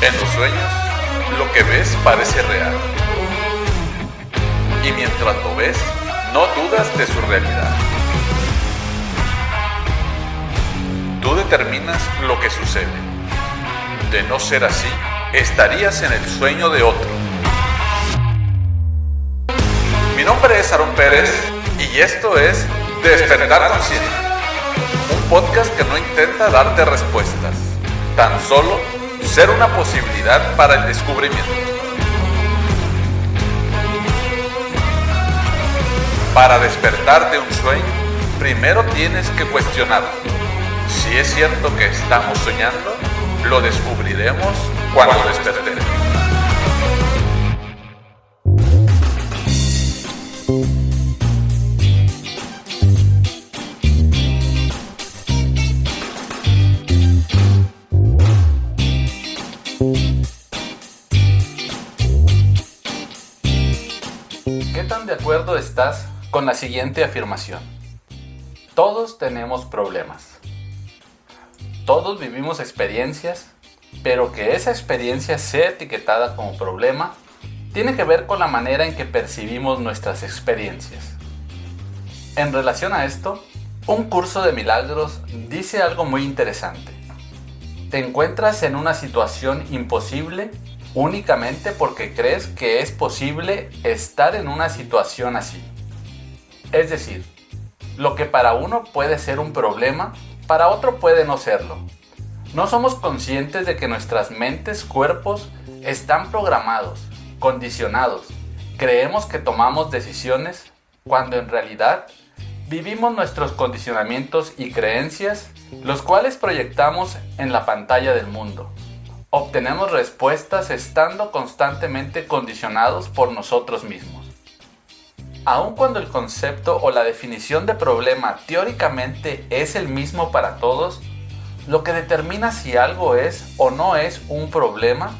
En los sueños, lo que ves parece real. Y mientras lo ves, no dudas de su realidad. Tú determinas lo que sucede. De no ser así, estarías en el sueño de otro. Mi nombre es Aarón Pérez y esto es Despertar Consciente, un podcast que no intenta darte respuestas, tan solo ser una posibilidad para el descubrimiento. Para despertar de un sueño, primero tienes que cuestionarlo. Si es cierto que estamos soñando, lo descubriremos cuando despertemos. ¿Qué tan de acuerdo estás con la siguiente afirmación? Todos tenemos problemas. Todos vivimos experiencias, pero que esa experiencia sea etiquetada como problema tiene que ver con la manera en que percibimos nuestras experiencias. En relación a esto, un curso de milagros dice algo muy interesante. Te encuentras en una situación imposible únicamente porque crees que es posible estar en una situación así. Es decir, lo que para uno puede ser un problema, para otro puede no serlo. No somos conscientes de que nuestras mentes, cuerpos, están programados, condicionados. Creemos que tomamos decisiones cuando en realidad vivimos nuestros condicionamientos y creencias, los cuales proyectamos en la pantalla del mundo. Obtenemos respuestas estando constantemente condicionados por nosotros mismos. Aun cuando el concepto o la definición de problema teóricamente es el mismo para todos, lo que determina si algo es o no es un problema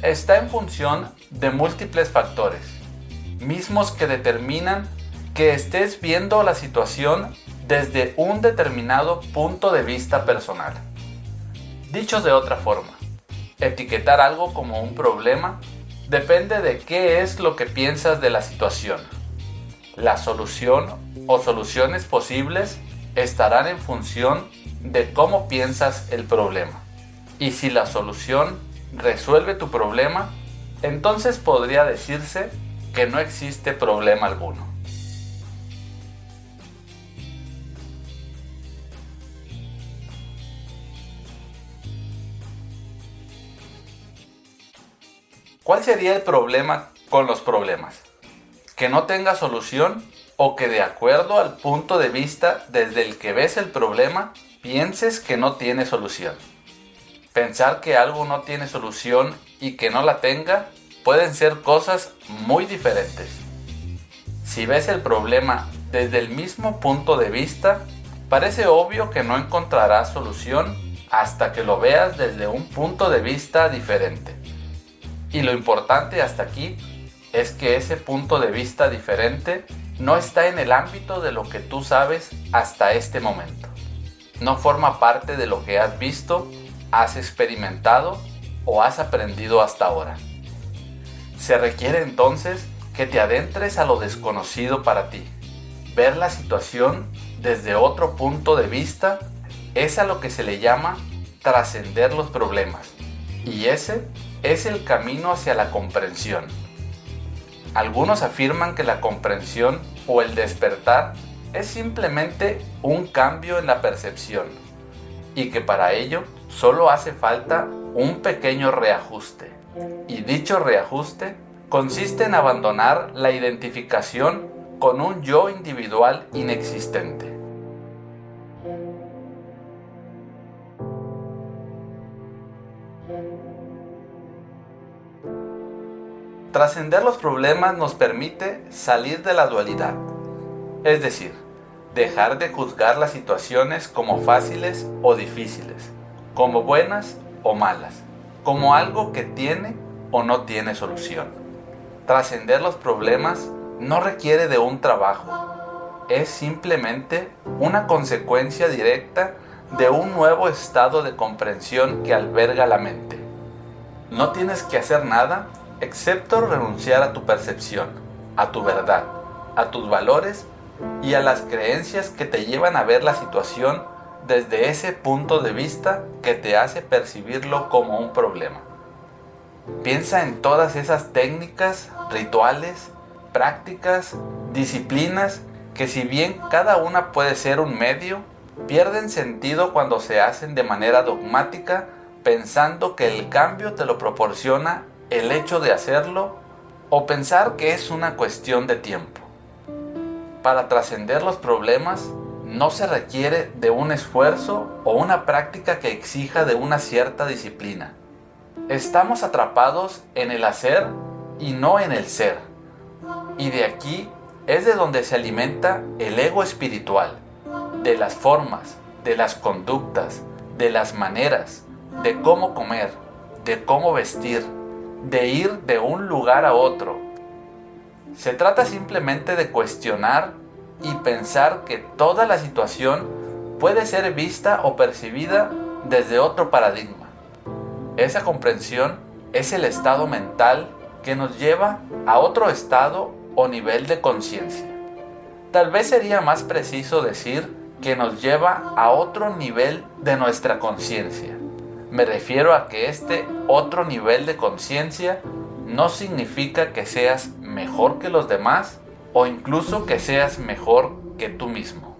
está en función de múltiples factores, mismos que determinan que estés viendo la situación desde un determinado punto de vista personal. Dicho de otra forma, etiquetar algo como un problema depende de qué es lo que piensas de la situación. La solución o soluciones posibles estarán en función de cómo piensas el problema. Y si la solución resuelve tu problema, entonces podría decirse que no existe problema alguno. ¿Cuál sería el problema con los problemas? Que no tenga solución o que de acuerdo al punto de vista desde el que ves el problema, pienses que no tiene solución. Pensar que algo no tiene solución y que no la tenga pueden ser cosas muy diferentes. Si ves el problema desde el mismo punto de vista, parece obvio que no encontrarás solución hasta que lo veas desde un punto de vista diferente. Y lo importante hasta aquí es que ese punto de vista diferente no está en el ámbito de lo que tú sabes hasta este momento. No forma parte de lo que has visto, has experimentado o has aprendido hasta ahora. Se requiere entonces que te adentres a lo desconocido para ti. Ver la situación desde otro punto de vista es a lo que se le llama trascender los problemas. Y ese es el camino hacia la comprensión. Algunos afirman que la comprensión o el despertar es simplemente un cambio en la percepción y que para ello solo hace falta un pequeño reajuste. Y dicho reajuste consiste en abandonar la identificación con un yo individual inexistente. Trascender los problemas nos permite salir de la dualidad, es decir, dejar de juzgar las situaciones como fáciles o difíciles, como buenas o malas, como algo que tiene o no tiene solución. Trascender los problemas no requiere de un trabajo, es simplemente una consecuencia directa de un nuevo estado de comprensión que alberga la mente. No tienes que hacer nada excepto renunciar a tu percepción, a tu verdad, a tus valores y a las creencias que te llevan a ver la situación desde ese punto de vista que te hace percibirlo como un problema. Piensa en todas esas técnicas, rituales, prácticas, disciplinas que, si bien cada una puede ser un medio, pierden sentido cuando se hacen de manera dogmática, pensando que el cambio te lo proporciona el hecho de hacerlo, o pensar que es una cuestión de tiempo. Para trascender los problemas no se requiere de un esfuerzo o una práctica que exija de una cierta disciplina. Estamos atrapados en el hacer y no en el ser. Y de aquí es de donde se alimenta el ego espiritual, de las formas, de las conductas, de las maneras, de cómo comer, de cómo vestir, de ir de un lugar a otro. Se trata simplemente de cuestionar y pensar que toda la situación puede ser vista o percibida desde otro paradigma. Esa comprensión es el estado mental que nos lleva a otro estado o nivel de conciencia. Tal vez sería más preciso decir que nos lleva a otro nivel de nuestra conciencia. Me refiero a que este otro nivel de conciencia no significa que seas mejor que los demás o incluso que seas mejor que tú mismo.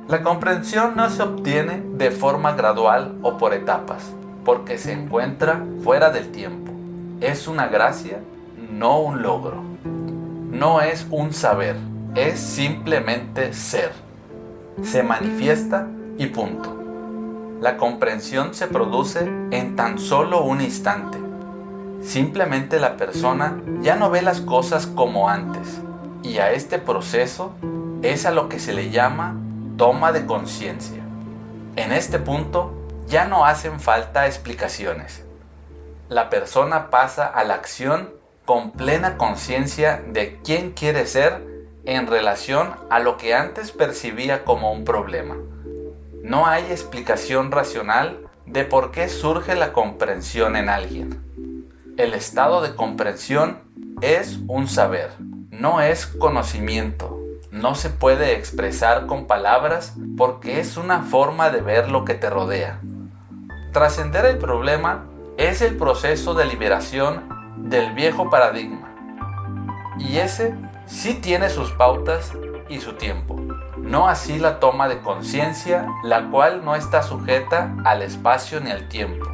La comprensión no se obtiene de forma gradual o por etapas, porque se encuentra fuera del tiempo. Es una gracia, no un logro. No es un saber, es simplemente ser. Se manifiesta y punto. La comprensión se produce en tan solo un instante. Simplemente la persona ya no ve las cosas como antes, y a este proceso es a lo que se le llama toma de conciencia. En este punto ya no hacen falta explicaciones. La persona pasa a la acción con plena conciencia de quién quiere ser en relación a lo que antes percibía como un problema. No hay explicación racional de por qué surge la comprensión en alguien. El estado de comprensión es un saber, no es conocimiento. No se puede expresar con palabras porque es una forma de ver lo que te rodea. Trascender el problema es el proceso de liberación del viejo paradigma. Y ese sí tiene sus pautas y su tiempo. No así la toma de conciencia, la cual no está sujeta al espacio ni al tiempo.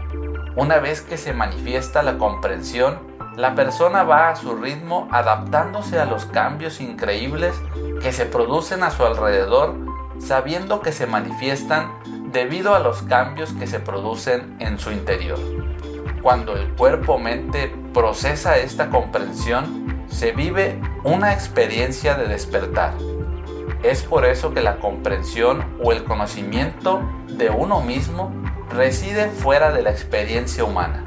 Una vez que se manifiesta la comprensión, la persona va a su ritmo adaptándose a los cambios increíbles que se producen a su alrededor, sabiendo que se manifiestan debido a los cambios que se producen en su interior. Cuando el cuerpo-mente procesa esta comprensión, se vive una experiencia de despertar. Es por eso que la comprensión o el conocimiento de uno mismo reside fuera de la experiencia humana.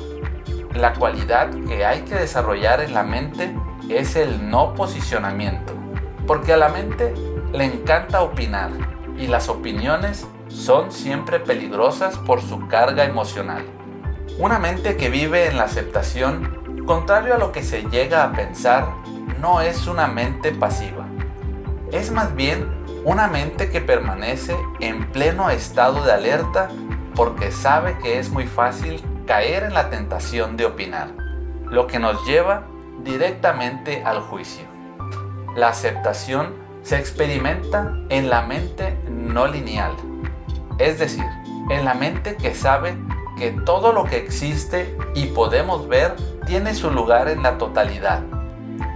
La cualidad que hay que desarrollar en la mente es el no posicionamiento, porque a la mente le encanta opinar y las opiniones son siempre peligrosas por su carga emocional. Una mente que vive en la aceptación, contrario a lo que se llega a pensar, no es una mente pasiva. Es más bien una mente que permanece en pleno estado de alerta porque sabe que es muy fácil caer en la tentación de opinar, lo que nos lleva directamente al juicio. La aceptación se experimenta en la mente no lineal, es decir, en la mente que sabe que todo lo que existe y podemos ver tiene su lugar en la totalidad.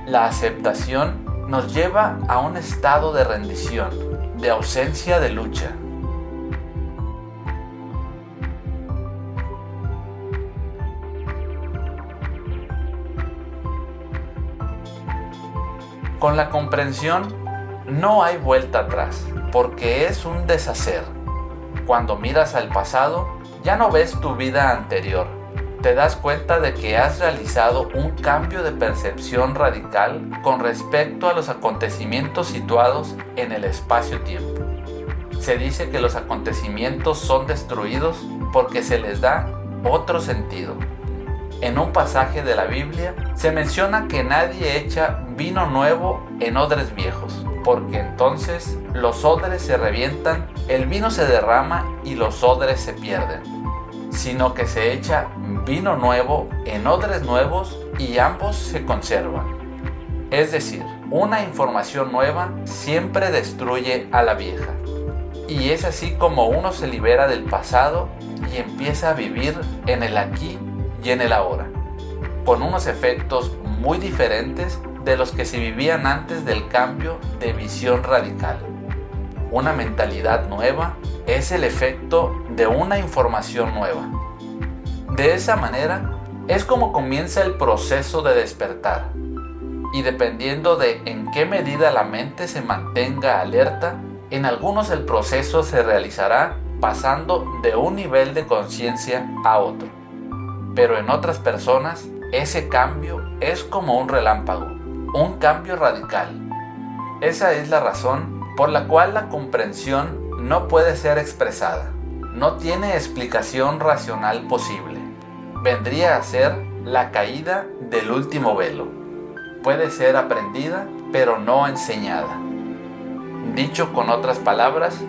La aceptación nos lleva a un estado de rendición, de ausencia de lucha. Con la comprensión no hay vuelta atrás, porque es un deshacer. Cuando miras al pasado, ya no ves tu vida anterior, te das cuenta de que has realizado un cambio de percepción radical con respecto a los acontecimientos situados en el espacio-tiempo. Se dice que los acontecimientos son destruidos porque se les da otro sentido. En un pasaje de la Biblia se menciona que nadie echa vino nuevo en odres viejos, porque entonces los odres se revientan, el vino se derrama y los odres se pierden, sino que se echa vino nuevo en odres nuevos y ambos se conservan. Es decir, una información nueva siempre destruye a la vieja. Y es así como uno se libera del pasado y empieza a vivir en el aquí y en el ahora, con unos efectos muy diferentes de los que se vivían antes del cambio de visión radical. Una mentalidad nueva es el efecto de una información nueva. De esa manera es como comienza el proceso de despertar, y dependiendo de en qué medida la mente se mantenga alerta, en algunos el proceso se realizará pasando de un nivel de conciencia a otro, pero en otras personas ese cambio es como un relámpago, un cambio radical. Esa es la razón por la cual la comprensión no puede ser expresada, no tiene explicación racional posible. Vendría a ser la caída del último velo. Puede ser aprendida, pero no enseñada. Dicho con otras palabras,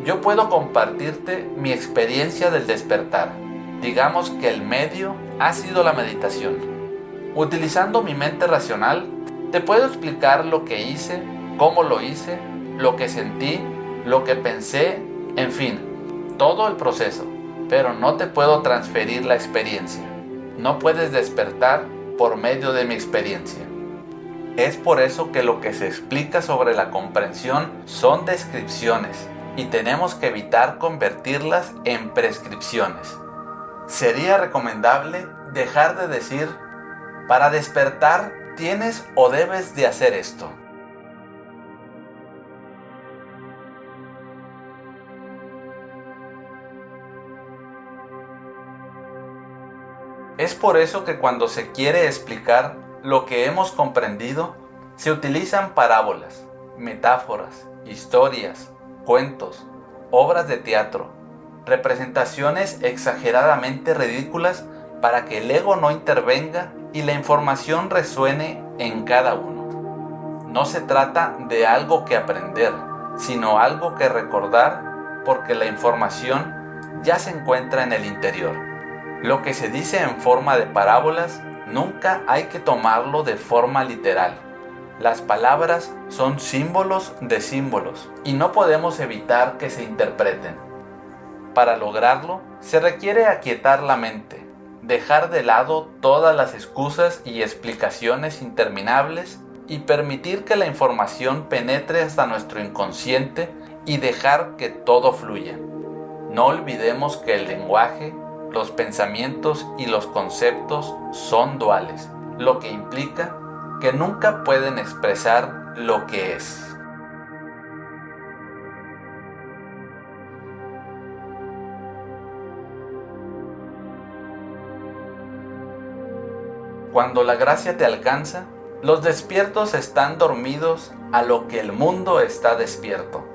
yo puedo compartirte mi experiencia del despertar. Digamos que el medio ha sido la meditación. Utilizando mi mente racional, te puedo explicar lo que hice, cómo lo hice, lo que sentí, lo que pensé, en fin, todo el proceso, pero no te puedo transferir la experiencia. No puedes despertar por medio de mi experiencia. Es por eso que lo que se explica sobre la comprensión son descripciones y tenemos que evitar convertirlas en prescripciones. Sería recomendable dejar de decir, para despertar tienes o debes de hacer esto. Es por eso que cuando se quiere explicar lo que hemos comprendido, se utilizan parábolas, metáforas, historias, cuentos, obras de teatro, representaciones exageradamente ridículas para que el ego no intervenga y la información resuene en cada uno. No se trata de algo que aprender, sino algo que recordar, porque la información ya se encuentra en el interior. Lo que se dice en forma de parábolas nunca hay que tomarlo de forma literal. Las palabras son símbolos de símbolos y no podemos evitar que se interpreten. Para lograrlo, se requiere aquietar la mente, dejar de lado todas las excusas y explicaciones interminables y permitir que la información penetre hasta nuestro inconsciente y dejar que todo fluya. No olvidemos que el lenguaje, los pensamientos y los conceptos son duales, lo que implica que nunca pueden expresar lo que es. Cuando la gracia te alcanza, los despiertos están dormidos a lo que el mundo está despierto.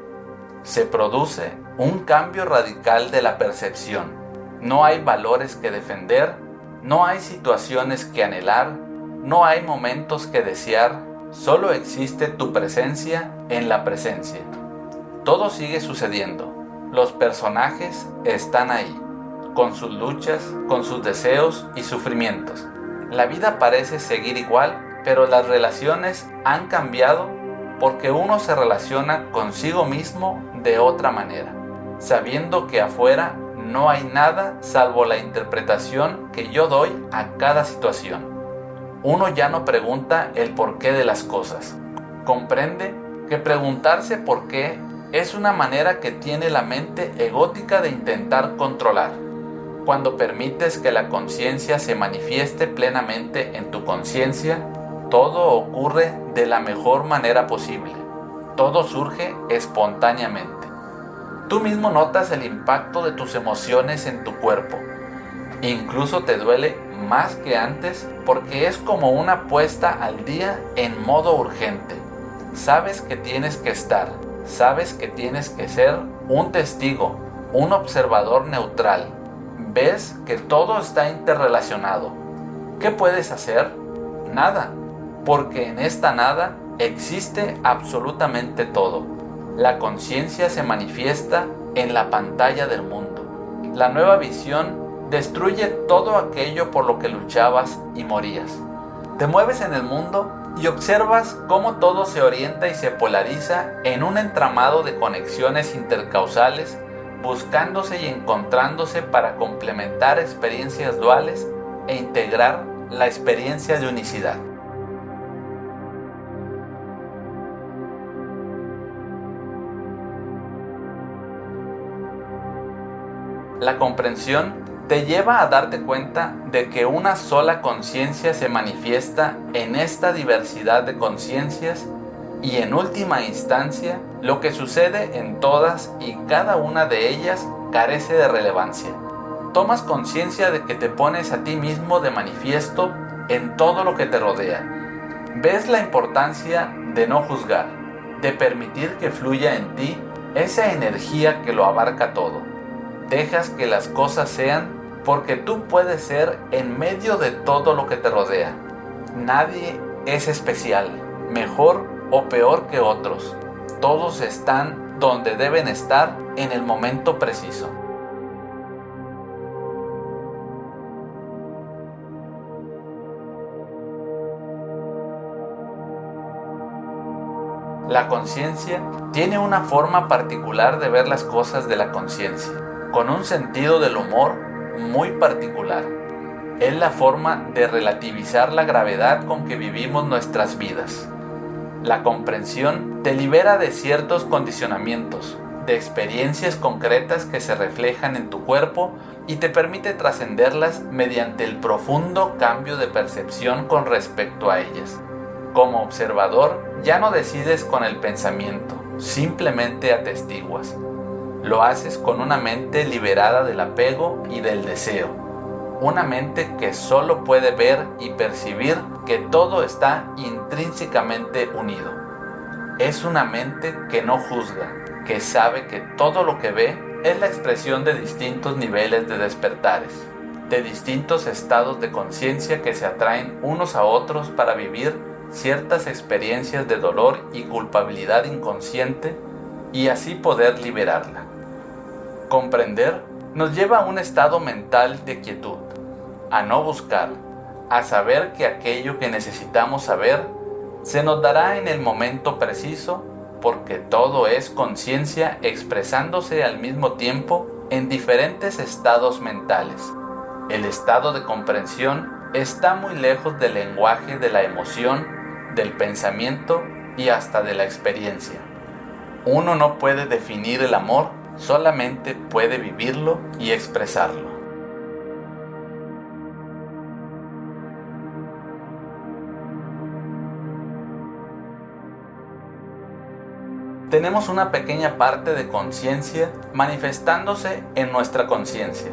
Se produce un cambio radical de la percepción. No hay valores que defender, no hay situaciones que anhelar, no hay momentos que desear, solo existe tu presencia en la presencia. Todo sigue sucediendo, los personajes están ahí, con sus luchas, con sus deseos y sufrimientos. La vida parece seguir igual, pero las relaciones han cambiado porque uno se relaciona consigo mismo de otra manera, sabiendo que afuera no hay nada salvo la interpretación que yo doy a cada situación. Uno ya no pregunta el porqué de las cosas. Comprende que preguntarse por qué es una manera que tiene la mente egótica de intentar controlar. Cuando permites que la conciencia se manifieste plenamente en tu conciencia, todo ocurre de la mejor manera posible. Todo surge espontáneamente. Tú mismo notas el impacto de tus emociones en tu cuerpo. Incluso te duele más que antes porque es como una puesta al día en modo urgente. Sabes que tienes que estar, sabes que tienes que ser un testigo, un observador neutral. Ves que todo está interrelacionado. ¿Qué puedes hacer? Nada, porque en esta nada existe absolutamente todo. La conciencia se manifiesta en la pantalla del mundo. La nueva visión destruye todo aquello por lo que luchabas y morías. Te mueves en el mundo y observas cómo todo se orienta y se polariza en un entramado de conexiones intercausales, buscándose y encontrándose para complementar experiencias duales e integrar la experiencia de unicidad. La comprensión te lleva a darte cuenta de que una sola conciencia se manifiesta en esta diversidad de conciencias y en última instancia lo que sucede en todas y cada una de ellas carece de relevancia. Tomas conciencia de que te pones a ti mismo de manifiesto en todo lo que te rodea. Ves la importancia de no juzgar, de permitir que fluya en ti esa energía que lo abarca todo. Dejas que las cosas sean porque tú puedes ser en medio de todo lo que te rodea. Nadie es especial, mejor o peor que otros. Todos están donde deben estar en el momento preciso. La conciencia tiene una forma particular de ver las cosas de la conciencia, con un sentido del humor muy particular. Es la forma de relativizar la gravedad con que vivimos nuestras vidas. La comprensión te libera de ciertos condicionamientos, de experiencias concretas que se reflejan en tu cuerpo y te permite trascenderlas mediante el profundo cambio de percepción con respecto a ellas. Como observador, ya no decides con el pensamiento, simplemente atestiguas. Lo haces con una mente liberada del apego y del deseo. Una mente que solo puede ver y percibir que todo está intrínsecamente unido. Es una mente que no juzga, que sabe que todo lo que ve es la expresión de distintos niveles de despertares, de distintos estados de conciencia que se atraen unos a otros para vivir ciertas experiencias de dolor y culpabilidad inconsciente y así poder liberarla. Comprender nos lleva a un estado mental de quietud, a no buscar, a saber que aquello que necesitamos saber se nos dará en el momento preciso porque todo es conciencia expresándose al mismo tiempo en diferentes estados mentales. El estado de comprensión está muy lejos del lenguaje de la emoción, del pensamiento y hasta de la experiencia. Uno no puede definir el amor, solamente puede vivirlo y expresarlo. Tenemos una pequeña parte de conciencia manifestándose en nuestra conciencia.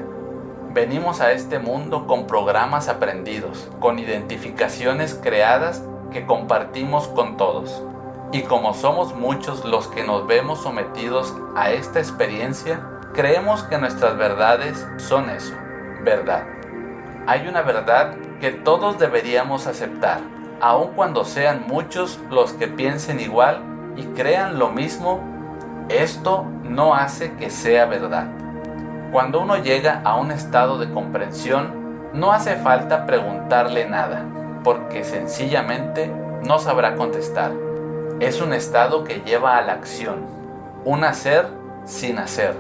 Venimos a este mundo con programas aprendidos, con identificaciones creadas que compartimos con todos. Y como somos muchos los que nos vemos sometidos a esta experiencia, creemos que nuestras verdades son eso, verdad. Hay una verdad que todos deberíamos aceptar, aun cuando sean muchos los que piensen igual y crean lo mismo. Esto no hace que sea verdad. Cuando uno llega a un estado de comprensión, no hace falta preguntarle nada, porque sencillamente no sabrá contestar. Es un estado que lleva a la acción, un hacer sin hacer,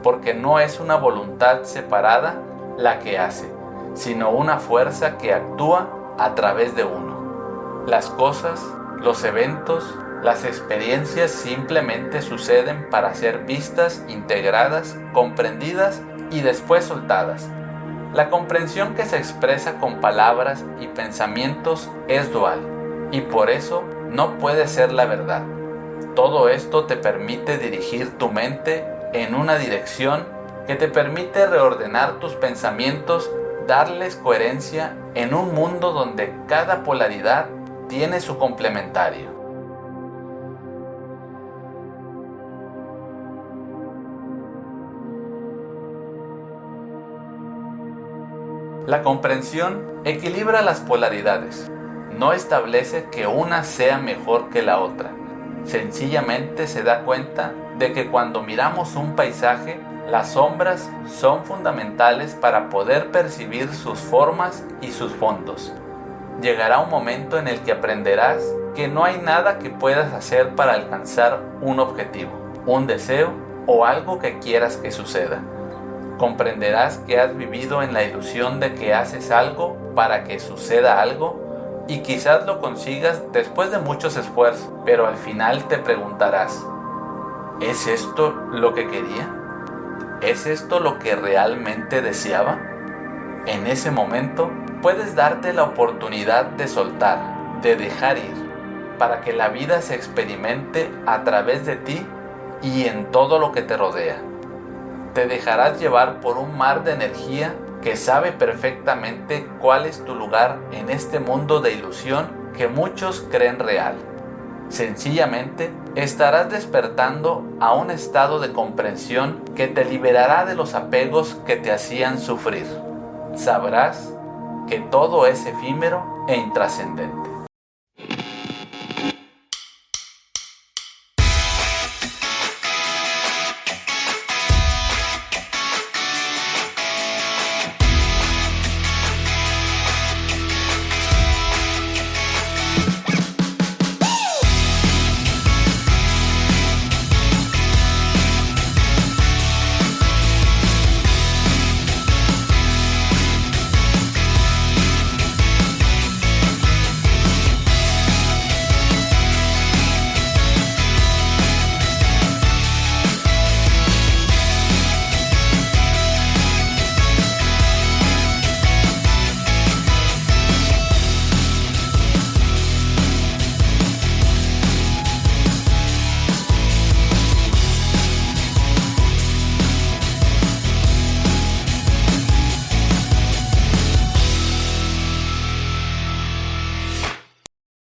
porque no es una voluntad separada la que hace, sino una fuerza que actúa a través de uno. Las cosas, los eventos, las experiencias simplemente suceden para ser vistas, integradas, comprendidas y después soltadas. La comprensión que se expresa con palabras y pensamientos es dual, y por eso no puede ser la verdad. Todo esto te permite dirigir tu mente en una dirección que te permite reordenar tus pensamientos darles coherencia en un mundo donde cada polaridad tiene su complementario. La comprensión equilibra las polaridades, no establece que una sea mejor que la otra. Sencillamente se da cuenta de que cuando miramos un paisaje, las sombras son fundamentales para poder percibir sus formas y sus fondos. Llegará un momento en el que aprenderás que no hay nada que puedas hacer para alcanzar un objetivo, un deseo o algo que quieras que suceda. Comprenderás que has vivido en la ilusión de que haces algo para que suceda algo y quizás lo consigas después de muchos esfuerzos, pero al final te preguntarás, ¿es esto lo que quería? ¿Es esto lo que realmente deseaba? En ese momento puedes darte la oportunidad de soltar, de dejar ir, para que la vida se experimente a través de ti y en todo lo que te rodea. Te dejarás llevar por un mar de energía que sabe perfectamente cuál es tu lugar en este mundo de ilusión que muchos creen real. Sencillamente, estarás despertando a un estado de comprensión que te liberará de los apegos que te hacían sufrir. Sabrás que todo es efímero e intrascendente.